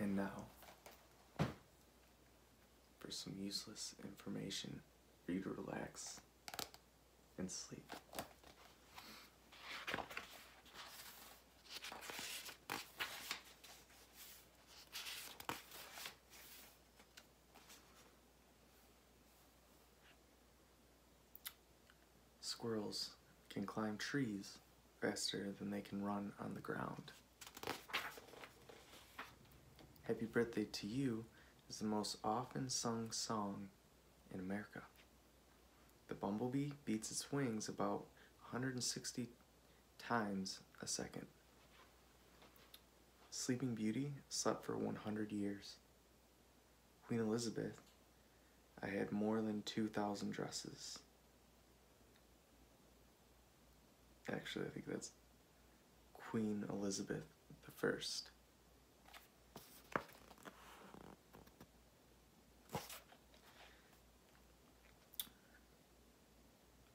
And now, for some useless information for you to relax and sleep. Squirrels can climb trees faster than they can run on the ground. Happy Birthday to You is the most often sung song in America. The bumblebee beats its wings about 160 times a second. Sleeping Beauty slept for 100 years. Queen Elizabeth, I had more than 2,000 dresses. Actually, I think that's Queen Elizabeth I.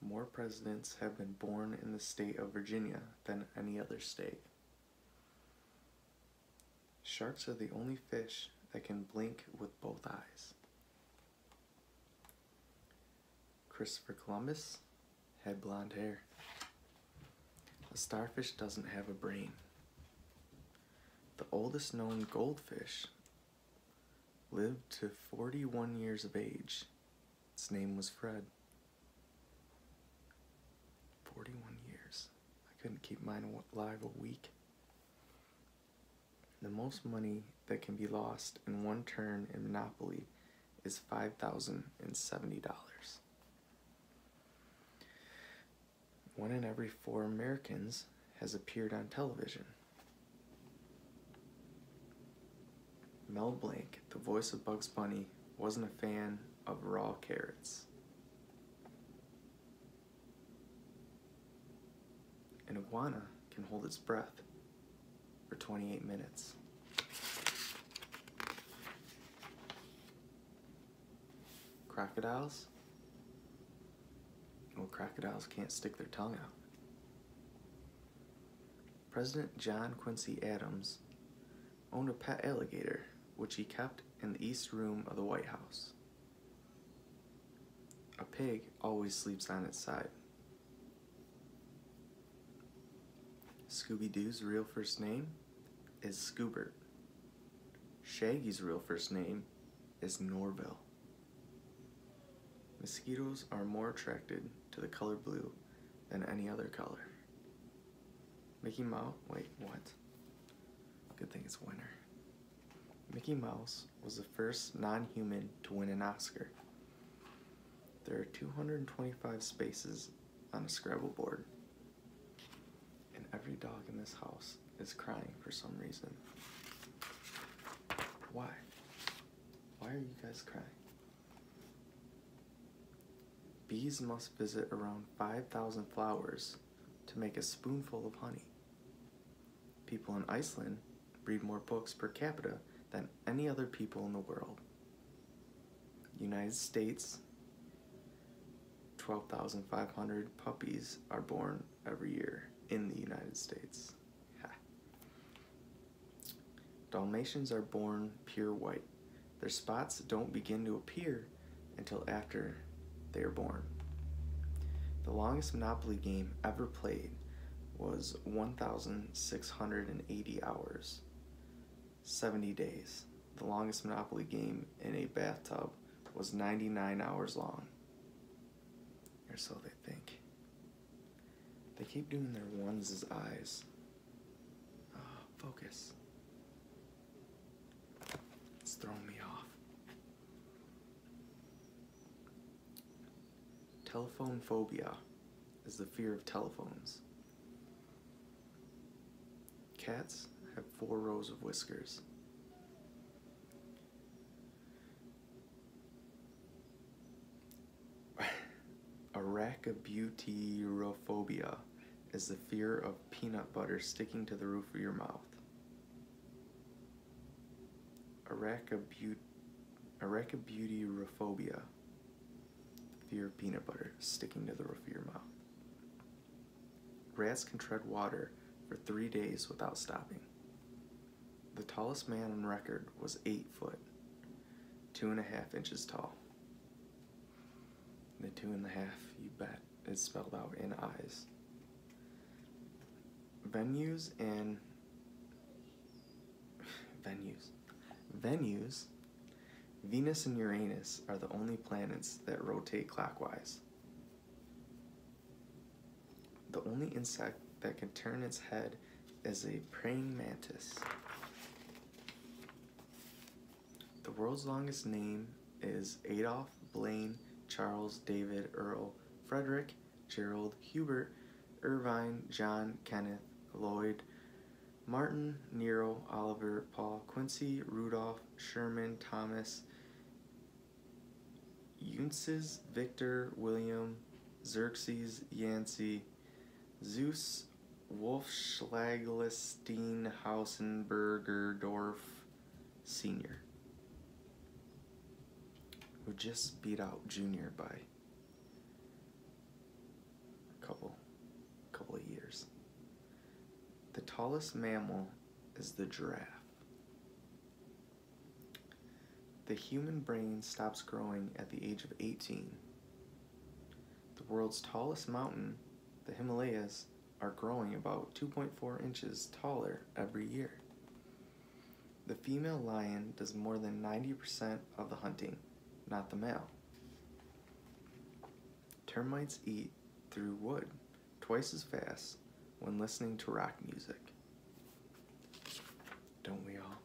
More presidents have been born in the state of Virginia than any other state. Sharks are the only fish that can blink with both eyes. Christopher Columbus had blonde hair. A starfish doesn't have a brain. The oldest known goldfish lived to 41 years of age. Its name was Fred. 41 years. I couldn't keep mine alive a week. The most money that can be lost in one turn in Monopoly is $5,070. 1 in every 4 Americans has appeared on television. Mel Blanc, the voice of Bugs Bunny, wasn't a fan of raw carrots. An iguana can hold its breath for 28 minutes. Crocodiles? Well, crocodiles can't stick their tongue out. President John Quincy Adams owned a pet alligator, which he kept in the East Room of the White House. A pig always sleeps on its side. Scooby-Doo's real first name is Scoobert. Shaggy's real first name is Norville. Mosquitoes are more attracted to the color blue than any other color. Mickey Mouse, wait, what? Good thing it's winter. Mickey Mouse was the first non-human to win an Oscar. There are 225 spaces on a Scrabble board. And every dog in this house is crying for some reason. Why? Why are you guys crying? Bees must visit around 5,000 flowers to make a spoonful of honey. People in Iceland read more books per capita than any other people in the world. United States, 12,500 puppies are born every year in the United States. Ha. Dalmatians are born pure white. Their spots don't begin to appear until after they are born. The longest Monopoly game ever played was 1,680 hours, 70 days. The longest Monopoly game in a bathtub was 99 hours long. Or so they think. They keep doing their ones as eyes. Oh, focus. It's throwing me off. Telephone phobia is the fear of telephones. Cats have 4 rows of whiskers. Arachibutyrophobia is the fear of peanut butter sticking to the roof of your mouth. Arachibutyrophobia, fear of peanut butter sticking to the roof of your mouth. Rats can tread water for 3 days without stopping. The tallest man on record was 8 foot, 2.5 inches tall. The 2.5, you bet, is spelled out in eyes. Venues, Venus and Uranus are the only planets that rotate clockwise. The only insect that can turn its head is a praying mantis. The world's longest name is Adolf, Blaine, Charles, David, Earl, Frederick, Gerald, Hubert, Irvine, John, Kenneth, Lloyd, Martin, Nero, Oliver, Paul, Quincy, Rudolph, Sherman, Thomas, Eunces, Victor, William, Xerxes, Yancey, Zeus, Wolfschlagelstein, Hausenbergerdorf Sr., who just beat out Junior by a couple of years. The tallest mammal is the giraffe. The human brain stops growing at the age of 18. The world's tallest mountain, the Himalayas, are growing about 2.4 inches taller every year. The female lion does more than 90% of the hunting, not the male. Termites eat through wood twice as fast when listening to rock music. Don't we all?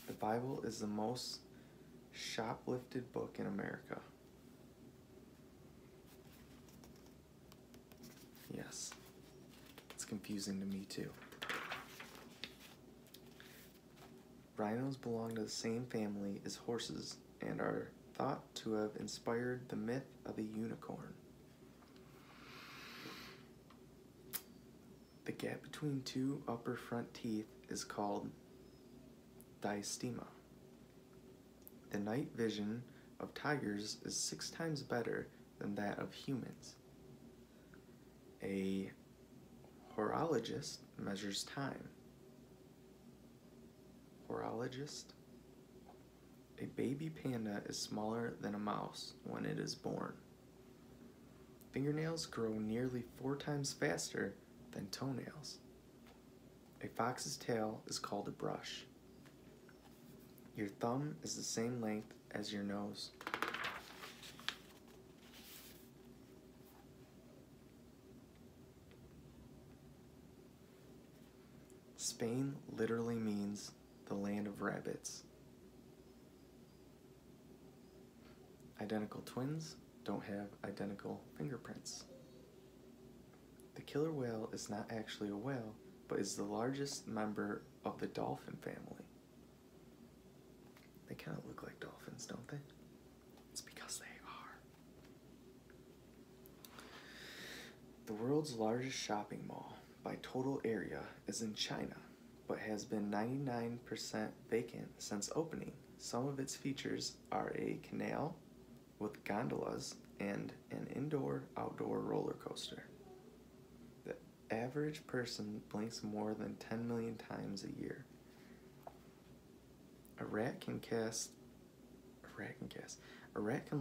The Bible is the most shoplifted book in America. Yes, it's confusing to me too. Rhinos belong to the same family as horses and are thought to have inspired the myth of a unicorn. The gap between two upper front teeth is called diastema. The night vision of tigers is 6 times better than that of humans. A horologist measures time. Horologist? A baby panda is smaller than a mouse when it is born. Fingernails grow nearly 4 times faster than toenails. A fox's tail is called a brush. Your thumb is the same length as your nose. Spain literally means the land of rabbits. Identical twins don't have identical fingerprints. The killer whale is not actually a whale, but is the largest member of the dolphin family. They kind of look like dolphins, don't they? It's because they are. The world's largest shopping mall by total area is in China, but has been 99% vacant since opening. Some of its features are a canal with gondolas and an indoor-outdoor roller coaster. The average person blinks more than 10 million times a year. A rat can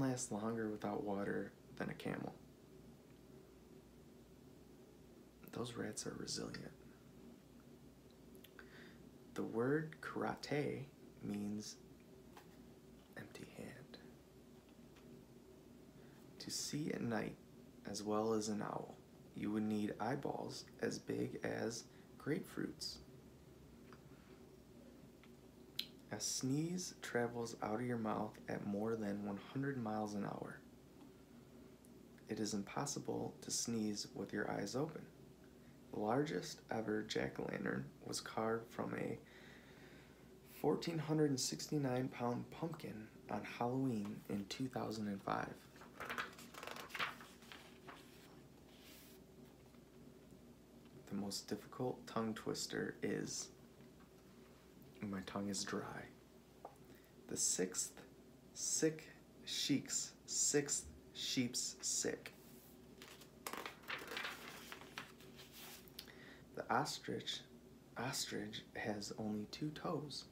last longer without water than a camel. Those rats are resilient. The word karate means empty hand. To see at night, as well as an owl, you would need eyeballs as big as grapefruits. A sneeze travels out of your mouth at more than 100 miles an hour. It is impossible to sneeze with your eyes open. The largest ever jack-o'-lantern was carved from a 1,469-pound pumpkin on Halloween in 2005. The most difficult tongue twister is, my tongue is dry, the sixth sheep's sick. The ostrich Ostrich has only 2 toes.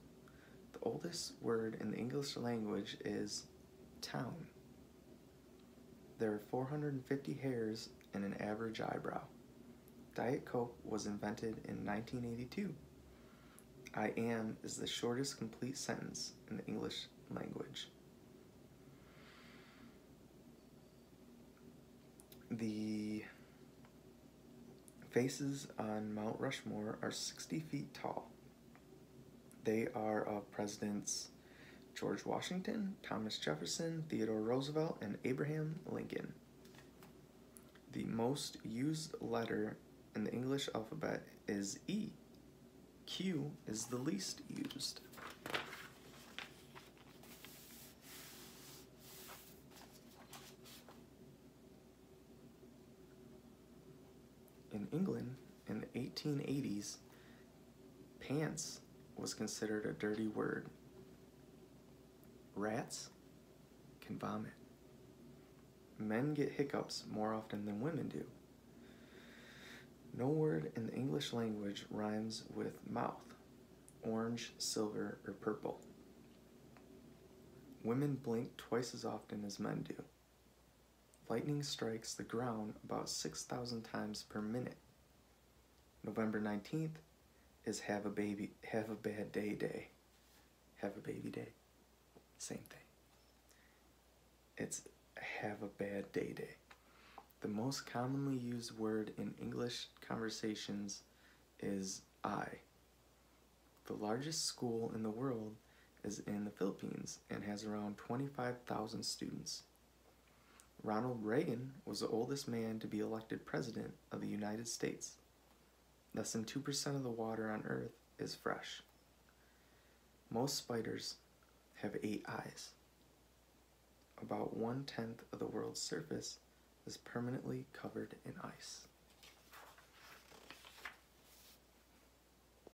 The oldest word in the English language is town. There are 450 hairs in an average eyebrow. Diet Coke was invented in 1982. I am is the shortest complete sentence in the English language. The faces on Mount Rushmore are 60 feet tall. They are of Presidents George Washington, Thomas Jefferson, Theodore Roosevelt, and Abraham Lincoln. The most used letter in the English alphabet is E. Q is the least used. In England, in the 1880s, pants was considered a dirty word. Rats can vomit. Men get hiccups more often than women do. No word in the English language rhymes with mouth, orange, silver, or purple. Women blink twice as often as men do. Lightning strikes the ground about 6,000 times per minute. November 19th is have a bad day day. Have a baby day. Same thing. It's have a bad day day. The most commonly used word in English conversations is I. The largest school in the world is in the Philippines and has around 25,000 students. Ronald Reagan was the oldest man to be elected president of the United States. Less than 2% of the water on Earth is fresh. Most spiders have 8 eyes. About 1/10 of the world's surface is permanently covered in ice.